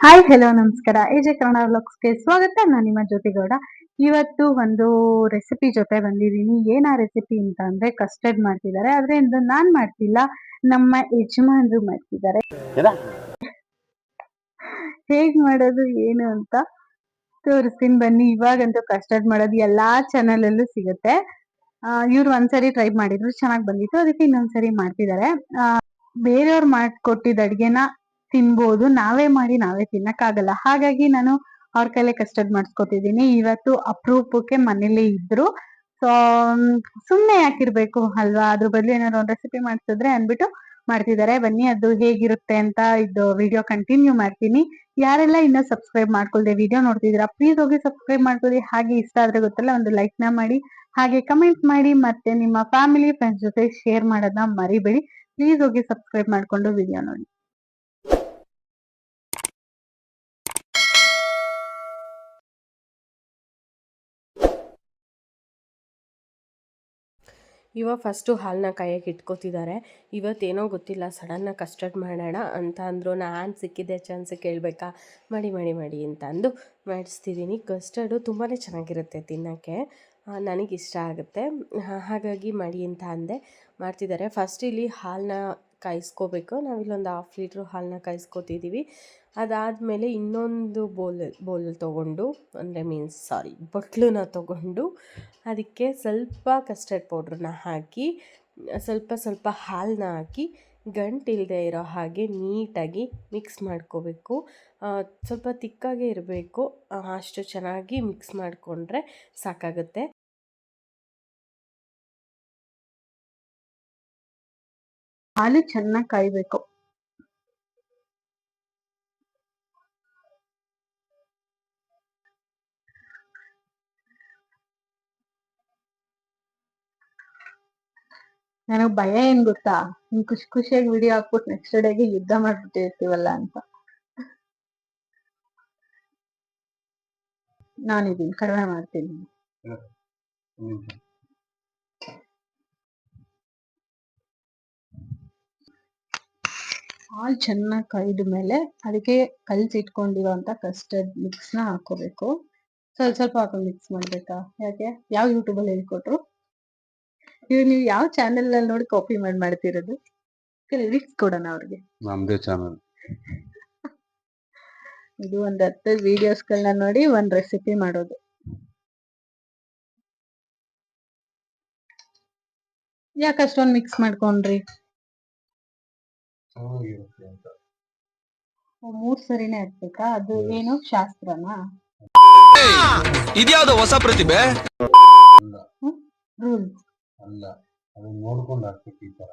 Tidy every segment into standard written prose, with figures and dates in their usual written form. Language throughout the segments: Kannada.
ಹಾಯ್ ಹೆಲೋ ನಮಸ್ಕಾರ ಎಜೆ ಕನ್ನಡ ವ್ಲಾಗ್ಸ್ಗೆ ಸ್ವಾಗತ. ನಾನು ನಿಮ್ಮ ಜ್ಯೋತಿಗೌಡ. ಇವತ್ತು ಒಂದು ರೆಸಿಪಿ ಜೊತೆ ಬಂದಿದ್ದೀನಿ. ಏನ ರೆಸಿಪಿ ಅಂತ ಅಂದ್ರೆ ಕಸ್ಟರ್ಡ್ ಮಾಡ್ತಿದ್ದಾರೆ. ಆದ್ರೆ ಇದು ನಾನ್ ಮಾಡ್ತಿಲ್ಲ, ನಮ್ಮ ಯಜಮಾನ್ರು ಮಾಡ್ತಿದ್ದಾರೆ. ಹೇಗ್ ಮಾಡೋದು ಏನು ಅಂತ ತೋರಿಸ್ತೀನಿ ಬನ್ನಿ. ಇವಾಗಂತೂ ಕಸ್ಟರ್ಡ್ ಮಾಡೋದು ಎಲ್ಲಾ ಚಾನಲ್ ಅಲ್ಲೂ ಸಿಗುತ್ತೆ. ಇವ್ರು ಒಂದ್ಸರಿ ಟ್ರೈ ಮಾಡಿದ್ರು, ಚೆನ್ನಾಗಿ ಬಂದಿತ್ತು, ಅದಕ್ಕೆ ಇನ್ನೊಂದ್ಸರಿ ಮಾಡ್ತಿದ್ದಾರೆ. ಬೇರೆಯವ್ರು ಮಾಡ್ಕೊಟ್ಟಿದ್ದ ಅಡ್ಗೆನ ತಿನ್ಬೋದು, ನಾವೇ ಮಾಡಿ ನಾವೇ ತಿನ್ನಕ್ಕಾಗಲ್ಲ. ಹಾಗಾಗಿ ನಾನು ಅವ್ರ ಕೈಲೇ ಕಸ್ಟರ್ಡ್ ಮಾಡಿಸ್ಕೊತಿದ್ದೀನಿ. ಇವತ್ತು ಅಪರೂಪಕ್ಕೆ ಮನೇಲಿ ಇದ್ರು, ಸೊ ಸುಮ್ನೆ ಯಾಕಿರ್ಬೇಕು ಅಲ್ವಾ, ಅದ್ರ ಬದಲು ಏನಾದ್ರು ಒಂದು ರೆಸಿಪಿ ಮಾಡ್ಸಿದ್ರೆ ಅನ್ಬಿಟ್ಟು ಮಾಡ್ತಿದ್ದಾರೆ. ಬನ್ನಿ ಅದು ಹೇಗಿರುತ್ತೆ ಅಂತ ಇದು ವಿಡಿಯೋ ಕಂಟಿನ್ಯೂ ಮಾಡ್ತೀನಿ. ಯಾರೆಲ್ಲ ಇನ್ನೂ ಸಬ್ಸ್ಕ್ರೈಬ್ ಮಾಡ್ಕೊಳ್ದೆ ವಿಡಿಯೋ ನೋಡ್ತಿದ್ದೀರಾ, ಪ್ಲೀಸ್ ಹೋಗಿ ಸಬ್ಸ್ಕ್ರೈಬ್ ಮಾಡ್ಕೊಳ್ಳಿ. ಹಾಗೆ ಇಷ್ಟ ಆದ್ರೆ ಗೊತ್ತಲ್ಲ, ಒಂದು ಲೈಕ್ ನ ಮಾಡಿ, ಹಾಗೆ ಕಮೆಂಟ್ ಮಾಡಿ, ಮತ್ತೆ ನಿಮ್ಮ ಫ್ಯಾಮಿಲಿ ಫ್ರೆಂಡ್ಸ್ ಜೊತೆ ಶೇರ್ ಮಾಡೋದನ್ನ ಮರಿಬೇಡಿ. ಪ್ಲೀಸ್ ಹೋಗಿ ಸಬ್ಸ್ಕ್ರೈಬ್ ಮಾಡ್ಕೊಂಡು ವಿಡಿಯೋ ನೋಡಿ. ಇವಾಗ ಫಸ್ಟು ಹಾಲನ್ನ ಕಾಯಕ್ಕೆ ಇಟ್ಕೋತಿದ್ದಾರೆ. ಇವತ್ತೇನೋ ಗೊತ್ತಿಲ್ಲ, ಸಡನ್ನಾಗಿ ಕಸ್ಟರ್ಡ್ ಮಾಡೋಣ ಅಂತ ಅಂದರು. ನಾನು ಸಿಕ್ಕಿದ್ದೆ ಚಾನ್ಸ್ ಕೇಳಬೇಕಾ, ಮಾಡಿ ಮಾಡಿ ಮಾಡಿ ಅಂತ ಅಂದು ಮಾಡಿಸ್ತಿದ್ದೀನಿ. ಕಸ್ಟರ್ಡು ತುಂಬಾ ಚೆನ್ನಾಗಿರುತ್ತೆ ತಿನ್ನೋಕ್ಕೆ, ನನಗಿಷ್ಟ ಆಗುತ್ತೆ, ಹಾಗಾಗಿ ಮಾಡಿ ಅಂತ ಅಂದೆ. ಮಾಡ್ತಿದ್ದಾರೆ. ಫಸ್ಟ್ ಇಲ್ಲಿ ಹಾಲನ್ನ ಕಾಯಿಸ್ಕೋಬೇಕು. ನಾವಿಲ್ಲೊಂದು 1/2 ಲೀಟ್ರ್ ಹಾಲನ್ನ ಕಾಯಿಸ್ಕೊತಿದ್ದೀವಿ. ಅದಾದಮೇಲೆ ಇನ್ನೊಂದು ಬೌಲ್ ತೊಗೊಂಡು, ಬಟ್ಲನ್ನ ತೊಗೊಂಡು ಅದಕ್ಕೆ ಸ್ವಲ್ಪ ಕಸ್ಟರ್ಡ್ ಪೌಡ್ರನ್ನ ಹಾಕಿ, ಸ್ವಲ್ಪ ಹಾಲನ್ನ ಹಾಕಿ, ಗಂಟಿಲ್ಲದೆ ಇರೋ ಹಾಗೆ ನೀಟಾಗಿ ಮಿಕ್ಸ್ ಮಾಡ್ಕೋಬೇಕು. ಸ್ವಲ್ಪ ತಿಕ್ಕಾಗೇ ಇರಬೇಕು, ಅಷ್ಟು ಚೆನ್ನಾಗಿ ಮಿಕ್ಸ್ ಮಾಡಿಕೊಂಡ್ರೆ ಸಾಕಾಗುತ್ತೆ. ಹಾಲು ಚೆನ್ನಾಗಿ ಕಾಯ್ಬೇಕು. ನನಗ್ ಭಯ ಏನ್ ಗೊತ್ತಾ, ಖುಷಿ ಖುಷಿಯಾಗಿ ವಿಡಿಯೋ ಹಾಕ್ಬಿಟ್ಟು ನೆಕ್ಸ್ಟ್ ಡೇಗೆ ಯುದ್ಧ ಮಾಡ್ಬಿಟ್ಟಿರ್ತೀವಲ್ಲ ಅಂತ. ನಾನಿದ್ದೀನಿ, ಕಡಿಮೆ ಮಾಡ್ತೀನಿ. ಹಾಲು ಚೆನ್ನಾಗಿ ಕಾಯ್ದ ಮೇಲೆ ಅದಕ್ಕೆ ಕಲ್ಸಿಟ್ಕೊಂಡಿರೋಂಥ ಕಸ್ಟರ್ಡ್ ಮಿಕ್ಸ್ನ ಹಾಕೋಬೇಕು. ಸ್ವಲ್ಪ ಹಾಕೊಂಡು ಮಿಕ್ಸ್ ಮಾಡ್ಬೇಕಾ? ಯಾಕೆ, ಯಾವ ಯೂಟ್ಯೂಬಲ್ಲಿ ಹೇಳ್ಕೊಟ್ರು? ನೀವು ಯಾವ ಚಾನೆಲ್ ಅಲ್ಲಿ ನೋಡಿ ಕಾಪಿ ಮಾಡ್ತಿರೋದು? ಲಿರಿಕ್ಸ್ ಕೊಡೋಣ ಅವ್ರಿಗೆ. ನಮ್ದೇ ಚಾನಲ್ ಇದು ಒಂದ್ 10 ವಿಡಿಯೋಸ್ಗಳನ್ನ ನೋಡಿ ಒಂದ್ ರೆಸಿಪಿ ಮಾಡೋದು. ಯಾಕೆ ಅಷ್ಟೊಂದು ಮಿಕ್ಸ್ ಮಾಡ್ಕೊಂಡ್ರಿ? 3 ಸರಿನೇ ಹಾಕ್ಬೇಕಾ? ಅದು ಏನು ಶಾಸ್ತ್ರನಾ? ಇದ್ಯಾವುದೋ ಹೊಸ ಪ್ರತಿಭೆ. ರೂಲ್ ಅಲ್ಲ, ಅದನ್ನ ನೋಡ್ಕೊಂಡು ಹಾಕ್ಬೇಕು. ಈ ತರ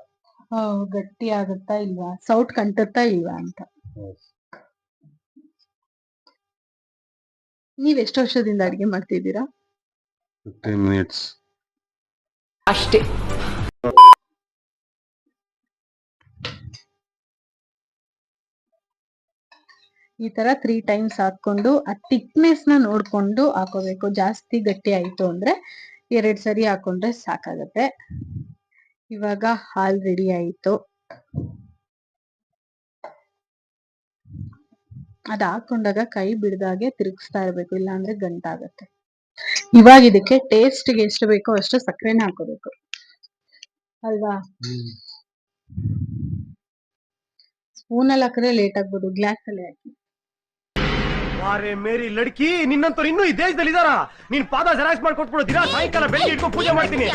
ಗಟ್ಟಿ ಆಗುತ್ತಾ ಇಲ್ವಾ, ಸೌಟ್ ಕಂಟುತ್ತಾ ಇಲ್ವಾ ಅಂತ. ನೀವ್ ಎಷ್ಟು ವರ್ಷದಿಂದ ಅಡ್ಗೆ ಮಾಡ್ತಿದ್ದೀರಾ? 15 ಮಿನಿಟ್ಸ್ ಅಷ್ಟೇ. ಈ ತರ 3 ಟೈಮ್ಸ್ ಹಾಕೊಂಡು ಆ ಥಿಕ್ನೆಸ್ ನ ನೋಡ್ಕೊಂಡು ಹಾಕೋಬೇಕು. ಜಾಸ್ತಿ ಗಟ್ಟಿ ಆಯ್ತು ಅಂದ್ರೆ 2 ಸರಿ ಹಾಕೊಂಡ್ರೆ ಸಾಕಾಗತ್ತೆ. ಇವಾಗ ಹಾಲ್ ರೆಡಿ ಆಯ್ತು. ಅದ್ ಹಾಕೊಂಡಾಗ ಕೈ ಬಿಡ್ದಾಗೆ ತಿರುಗಿಸ್ತಾ ಇರ್ಬೇಕು, ಇಲ್ಲ ಅಂದ್ರೆ ಗಂಟಾಗತ್ತೆ. ಇವಾಗ ಇದಕ್ಕೆ ಟೇಸ್ಟ್ಗೆ ಎಷ್ಟು ಬೇಕೋ ಅಷ್ಟು ಸಕ್ಕರೆನ ಹಾಕೋಬೇಕು ಅಲ್ವಾ? ಸ್ಪೂನಲ್ಲಿ ಹಾಕಿದ್ರೆ ಲೇಟ್ ಆಗ್ಬೋದು, ಗ್ಲಾಸ್ ಅಲ್ಲಿ ಹಾಕಿ. ಅರೆ ಮೇರಿ ಲಡ್ಕಿ, ನಿನ್ನಂತವ್ರು ಇನ್ನೂ ಈ ದೇಶದಲ್ಲಿ ಇದಾರ? ನೀನ್ ಪಾದ ಜೆರಾಕ್ಸ್ ಮಾಡ್ಕೊಟ್ಬಿಡು, ದಿನ ಸಾಯಂಕಾಲ ಬೆಳಿಗ್ಗೆ ಇಟ್ಕೊಂಡು ಪೂಜೆ ಮಾಡ್ತೀನಿ.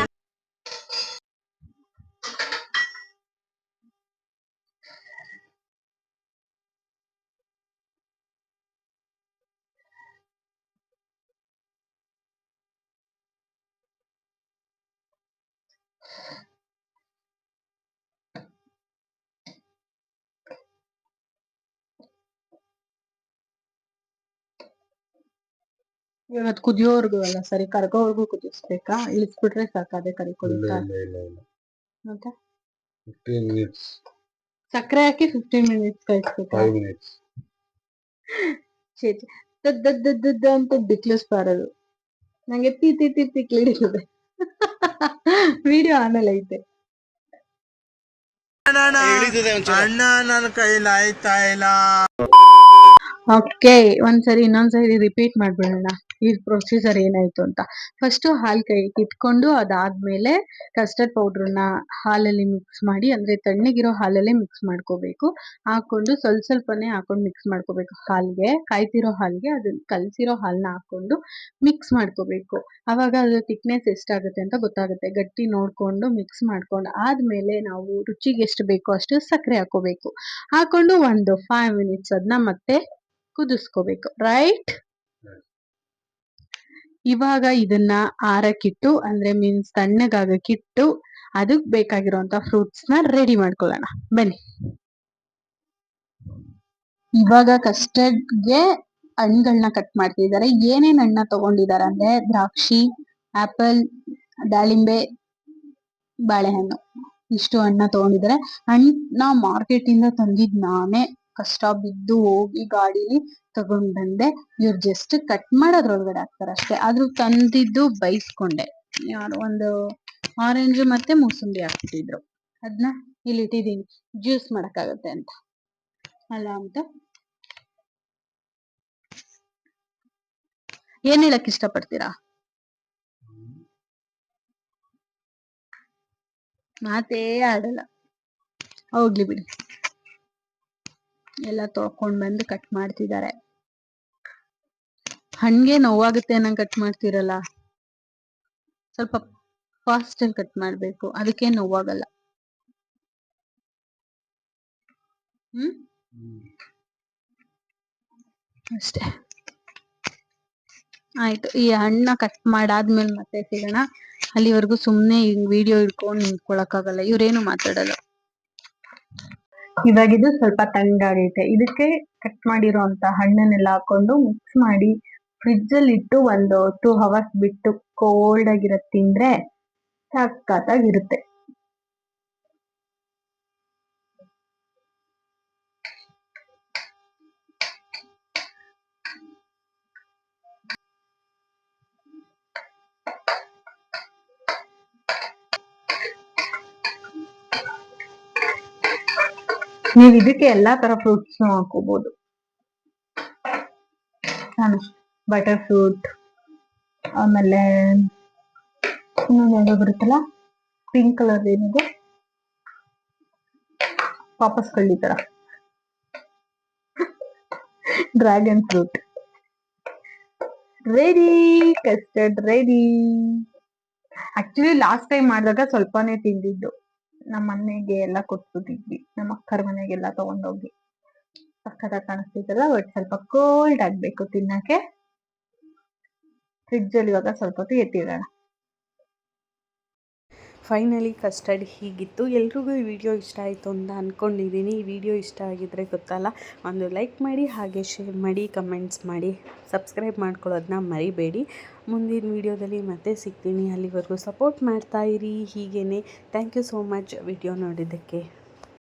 ಇವತ್ತು ಕುದಿಯೋವರ್ಗು ಅಲ್ಲ, ಸರಿ ಕರ್ಗೋವರ್ಗು ಕುದಿಸ್ಬೇಕಾ? ಇಳಿಸ್ಬಿಟ್ರೆ ಸಾಕ, ಅದೇ ಕರಿ ಇಲ್ಲ ಕುದಿತಾ? ಇಲ್ಲ ಇಲ್ಲ ಇಲ್ಲ ಮತ್ತೆ 15 ಮಿನಿಟ್ಸ್, ಸಕ್ಕರೆ ಹಾಕಿ 15 ಮಿನಿಟ್ಸ್ ಕಾಯಿಸ್ಬೇಕಾ? 5 ಮಿನಿಟ್ಸ್. ಚೇಚಿ ದದ್ದ ಅಂತ ಬಿಕ್ಲಿಸ್ಬಾರದು, ನಂಗೆ ತಿಕ್ಲಿಡಿದೆ. ವಿಡಿಯೋ ಆಮೇಲೆ ಐತೆ. ಅಣ್ಣ, ನನ್ನ ಕೈಲಿ ಆಯ್ತಾ ಇಲ್ಲ. ಓಕೆ, ಒಂದ್ಸರಿ ಇನ್ನೊಂದ್ಸರಿ ರಿಪೀಟ್ ಮಾಡ್ಬಿಡೋಣ ಈ ಪ್ರೊಸೀಜರ್ ಏನಾಯ್ತು ಅಂತ. ಫಸ್ಟ್ ಹಾಲ್ ಕೈಗೆ ಇಟ್ಕೊಂಡು ಅದಾದ್ಮೇಲೆ ಕಸ್ಟರ್ಡ್ ಪೌಡ್ರನ್ನ ಹಾಲಲ್ಲಿ ಮಿಕ್ಸ್ ಮಾಡಿ, ಅಂದ್ರೆ ತಣ್ಣಗಿರೋ ಹಾಲಲ್ಲೇ ಮಿಕ್ಸ್ ಮಾಡ್ಕೋಬೇಕು. ಹಾಕೊಂಡು ಸ್ವಲ್ಪನೇ ಹಾಕೊಂಡು ಮಿಕ್ಸ್ ಮಾಡ್ಕೋಬೇಕು. ಹಾಲ್ಗೆ ಕಾಯ್ತಿರೋ ಹಾಲ್ಗೆ ಅದನ್ನ ಕಲ್ಸಿರೋ ಹಾಲ್ನ ಹಾಕೊಂಡು ಮಿಕ್ಸ್ ಮಾಡ್ಕೋಬೇಕು. ಅವಾಗ ಅದ್ರ ಥಿಕ್ನೆಸ್ ಎಷ್ಟಾಗುತ್ತೆ ಅಂತ ಗೊತ್ತಾಗುತ್ತೆ. ಗಟ್ಟಿ ನೋಡ್ಕೊಂಡು ಮಿಕ್ಸ್ ಮಾಡ್ಕೊಂಡು ಆದ್ಮೇಲೆ ನಾವು ರುಚಿಗೆ ಎಷ್ಟು ಬೇಕೋ ಅಷ್ಟು ಸಕ್ಕರೆ ಹಾಕೋಬೇಕು. ಹಾಕೊಂಡು ಒಂದು 5 ಮಿನಿಟ್ಸ್ ಅದನ್ನ ಮತ್ತೆ ಕುದಿಸ್ಕೋಬೇಕು. ರೈಟ್? ಇವಾಗ ಇದನ್ನ ಆರಕ್ಕಿಟ್ಟು, ಅಂದ್ರೆ ಮೀನ್ಸ್ ತಣ್ಣಗಾಗಕ್ಕಿಟ್ಟು ಅದಕ್ ಬೇಕಾಗಿರುವಂತ ಫ್ರೂಟ್ಸ್ ನ ರೆಡಿ ಮಾಡ್ಕೊಳ್ಳೋಣ ಬನ್ನಿ. ಇವಾಗ ಕಸ್ಟರ್ಡ್ಗೆ ಹಣ್ಣುಗಳನ್ನ ಕಟ್ ಮಾಡ್ತಿದ್ದಾರೆ. ಏನೇನ್ ಹಣ್ಣ ತಗೊಂಡಿದ್ದಾರೆ ಅಂದ್ರೆ ದ್ರಾಕ್ಷಿ, ಆಪಲ್, ದಾಳಿಂಬೆ, ಬಾಳೆಹಣ್ಣು, ಇಷ್ಟು ಹಣ್ಣ ತಗೊಂಡಿದ್ದಾರೆ. ಹಣ್ಣನ್ನ ಮಾರ್ಕೆಟ್ ಇಂದ ತಂದಿದ್ ನಾನೇ ಕಷ್ಟ ಬಿದ್ದು ಹೋಗಿ ಗಾಡಿಲಿ ತಗೊಂಡ್ ಬಂದೆ. ಇವ್ರು ಜಸ್ಟ್ ಕಟ್ ಮಾಡೋದ್ರೊಳಗಡೆ ಹಾಕ್ತಾರೆ ಅಷ್ಟೇ. ಆದ್ರೂ ತಂದಿದ್ದು ಬೈಸ್ಕೊಂಡೆ. ಯಾರು ಒಂದು ಆರೆಂಜ್ ಮತ್ತೆ ಮೂಸಂಬಿ ಹಾಕ್ತಿದ್ರು. ಅದನ್ನ ಇಲ್ಲಿ ಇಟ್ಟಿದೀನಿ ಜ್ಯೂಸ್ ಮಾಡಕ್ಕಾಗತ್ತೆ ಅಂತ ಅಲ್ಲ ಅಂತ. ಏನ್ ಹೇಳಕ್ ಇಷ್ಟಪಡ್ತೀರಾ? ಮಾತೇ ಆಡಲ್ಲ. ಹೋಗ್ಲಿ ಬಿಡಿ. ಎಲ್ಲ ತೊಳ್ಕೊಂಡ್ ಬಂದು ಕಟ್ ಮಾಡ್ತಿದ್ದಾರೆ. ಹಣ್ಗೆ ನೋವಾಗುತ್ತೆ ಅನ್ನಂಗ್ ಕಟ್ ಮಾಡ್ತಿರಲ್ಲ, ಸ್ವಲ್ಪ ಫಾಸ್ಟ್ ಅಲ್ಲಿ ಕಟ್ ಮಾಡ್ಬೇಕು, ಅದಕ್ಕೆ ನೋವಾಗಲ್ಲ. ಅಷ್ಟೇ. ಆಯ್ತು, ಈ ಹಣ್ಣ ಕಟ್ ಮಾಡಾದ್ಮೇಲೆ ಮತ್ತೆ ಸಿಗೋಣ. ಅಲ್ಲಿವರೆಗೂ ಸುಮ್ನೆ ವಿಡಿಯೋ ಹಿಡ್ಕೊಂಡು ನಿಂತ್ಕೊಳಕ್ಕಾಗಲ್ಲ, ಇವ್ರೇನು ಮಾತಾಡಲ್ಲ. ಇವಾಗಿದು ಸ್ವಲ್ಪ ತಣ್ಣಗಾಗೈತೆ. ಇದಕ್ಕೆ ಕಟ್ ಮಾಡಿರೋಂತ ಹಣ್ಣನ್ನೆಲ್ಲ ಹಾಕೊಂಡು ಮಿಕ್ಸ್ ಮಾಡಿ ಫ್ರಿಡ್ಜ್ ಅಲ್ಲಿ ಇಟ್ಟು ಒಂದು 2 ಅವರ್ಸ್ ಬಿಟ್ಟು ಕೋಲ್ಡ್ ಆಗಿರತ್ ತಿಂದ್ರೆ ಸಖತ್ತಾಗಿರುತ್ತೆ. ನೀವು ಇದಕ್ಕೆ ಎಲ್ಲಾ ತರ ಫ್ರೂಟ್ಸ್ ಹಾಕೋಬಹುದು. ನಾನು ಬಟರ್ ಫ್ರೂಟ್, ಆಮೇಲೆ ಇನ್ನೊಂದು ಬರುತ್ತಲ್ಲ ಪಿಂಕ್ ಕಲರ್, ಏನಿದೆ ವಾಪಸ್ ಕಳ್ಳಿ ತರ, dragon fruit ready. Custard ready. Actually last time ಮಾಡಿದಾಗ ಸ್ವಲ್ಪನೇ ತಿಂದಿದ್ದು. ನಮ್ಮ ಮನೆಗೆ ಎಲ್ಲ ಕೊಟ್ಬಿಟ್ಟಿದ್ವಿ, ನಮ್ಮ ಅಕ್ಕರ ಮನೆಗೆಲ್ಲ ತಗೊಂಡೋಗಿ. ಸಕ್ಕತ್ತಾಗಿ ಕಾಣಿಸ್ತಿತ್ತಲ್ಲ, ಬಟ್ ಸ್ವಲ್ಪ ಕೋಲ್ಡ್ ಆಗ್ಬೇಕು ತಿನ್ನಕ್ಕೆ. ಫ್ರಿಡ್ಜ್ ಅಲ್ಲಿ ಇವಾಗ ಸ್ವಲ್ಪ ಹೊತ್ತು ಎತ್ತಿಡೋಣ. ಫೈನಲಿ ಕಸ್ಟರ್ಡ್ ಹೀಗಿತ್ತು. ಎಲ್ರಿಗೂ ಈ ವಿಡಿಯೋ ಇಷ್ಟ ಆಯಿತು ಅಂತ ಅಂದ್ಕೊಂಡಿದ್ದೀನಿ. ಈ ವಿಡಿಯೋ ಇಷ್ಟ ಆಗಿದ್ದರೆ ಗೊತ್ತಲ್ಲ, ಒಂದು ಲೈಕ್ ಮಾಡಿ, ಹಾಗೆ ಶೇರ್ ಮಾಡಿ, ಕಮೆಂಟ್ಸ್ ಮಾಡಿ, ಸಬ್ಸ್ಕ್ರೈಬ್ ಮಾಡ್ಕೊಳ್ಳೋದನ್ನ ಮರಿಬೇಡಿ. ಮುಂದಿನ ವಿಡಿಯೋದಲ್ಲಿ ಮತ್ತೆ ಸಿಗ್ತೀನಿ. ಅಲ್ಲಿವರೆಗೂ ಸಪೋರ್ಟ್ ಮಾಡ್ತಾಯಿರಿ ಹೀಗೇ. Thank you so much video ನೋಡಿದ್ದಕ್ಕೆ.